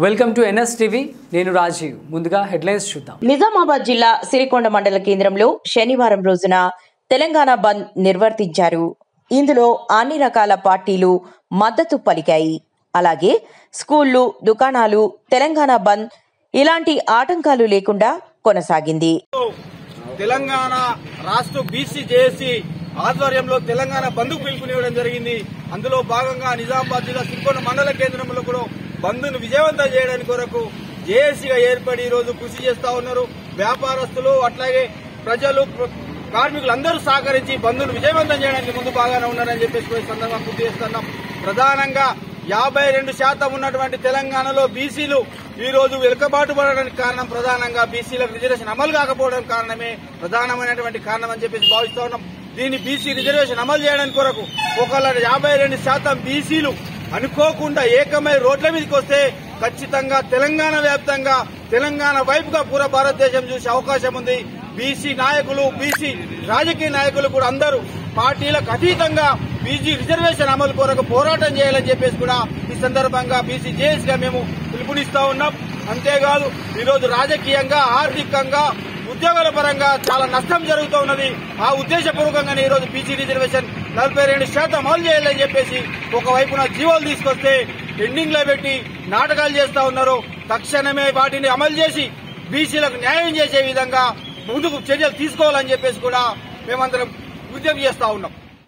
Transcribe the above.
Welcome to NS TV. నేను రాజీవ్. ముందుగా headlines చూద్దాం. నిజామాబాద్ జిల్లా సిరికొండ మండల కేంద్రంలో శనివారం రోజున తెలంగాణ బంద్ నిర్వర్తించారు. ఇందులో అన్ని రకాల పార్టీలు మద్దతు పలికాయి. అలాగే స్కూళ్లు, దుకాణాలు తెలంగాణ బంద్ ఇలాంటి ఆటంకాలు లేకుండా కొనసాగింది. తెలంగాణ రాష్ట్ర బీసీ జేఏసీ ఆధ్వర్యంలో తెలంగాణ బంద్కు పిలుపునివ్వడం జరిగింది. అందులో భాగంగా నిజామాబాద్ జిల్లా సిరికొండ మండల కేంద్రంలో కూడా బంద్ను విజయవంతం చేయడానికి కొరకు జేఏసీగా ఏర్పడి ఈ రోజు కృషి చేస్తా ఉన్నారు. వ్యాపారస్తులు అట్లాగే ప్రజలు, కార్మికులు అందరూ సహకరించి బంద్ను విజయవంతం చేయడానికి ముందు బాగానే ఉన్నారని చెప్పేసి సందర్భంగా గుర్తు చేస్తున్నాం. ప్రధానంగా 52% ఉన్నటువంటి తెలంగాణలో బీసీలు ఈ రోజు వెనుకబాటు పడడానికి కారణం ప్రధానంగా బీసీలకు రిజర్వేషన్ అమలు కాకపోవడం కారణమే ప్రధానమైనటువంటి కారణం అని చెప్పేసి భావిస్తా ఉన్నాం. దీన్ని బీసీ రిజర్వేషన్ అమలు చేయడానికి కొరకు 52% బీసీలు అనుకోకుండా ఏకమై రోడ్ల మీదకి వస్తే ఖచ్చితంగా తెలంగాణ వ్యాప్తంగా తెలంగాణ వైపుగా పూర్వ భారతదేశం చూసే అవకాశం ఉంది. బీసీ నాయకులు, బీసీ రాజకీయ నాయకులు కూడా అందరూ పార్టీలకు అతీతంగా బీసీ రిజర్వేషన్ అమలు కొరకు పోరాటం చేయాలని చెప్పేసి కూడా ఈ సందర్భంగా బీసీ జేఏసీగా మేము పిలుపునిస్తా ఉన్నాం. అంతేకాదు ఈరోజు రాజకీయంగా, ఆర్థికంగా, ఉద్యోగాల పరంగా చాలా నష్టం జరుగుతూ ఉన్నది. ఆ ఉద్దేశపూర్వకంగానే ఈ రోజు బీసీ రిజర్వేషన్ 42% అమలు చేయాలని చెప్పేసి ఒకవైపున జీవోలు తీసుకొస్తే పెండింగ్ లో పెట్టి నాటకాలు చేస్తా ఉన్నారు. తక్షణమే వాటిని అమలు చేసి బీసీలకు న్యాయం చేసే విధంగా ముందుకు చర్యలు తీసుకోవాలని చెప్పేసి కూడా మేమందరం విజ్ఞప్తి చేస్తా ఉన్నాం.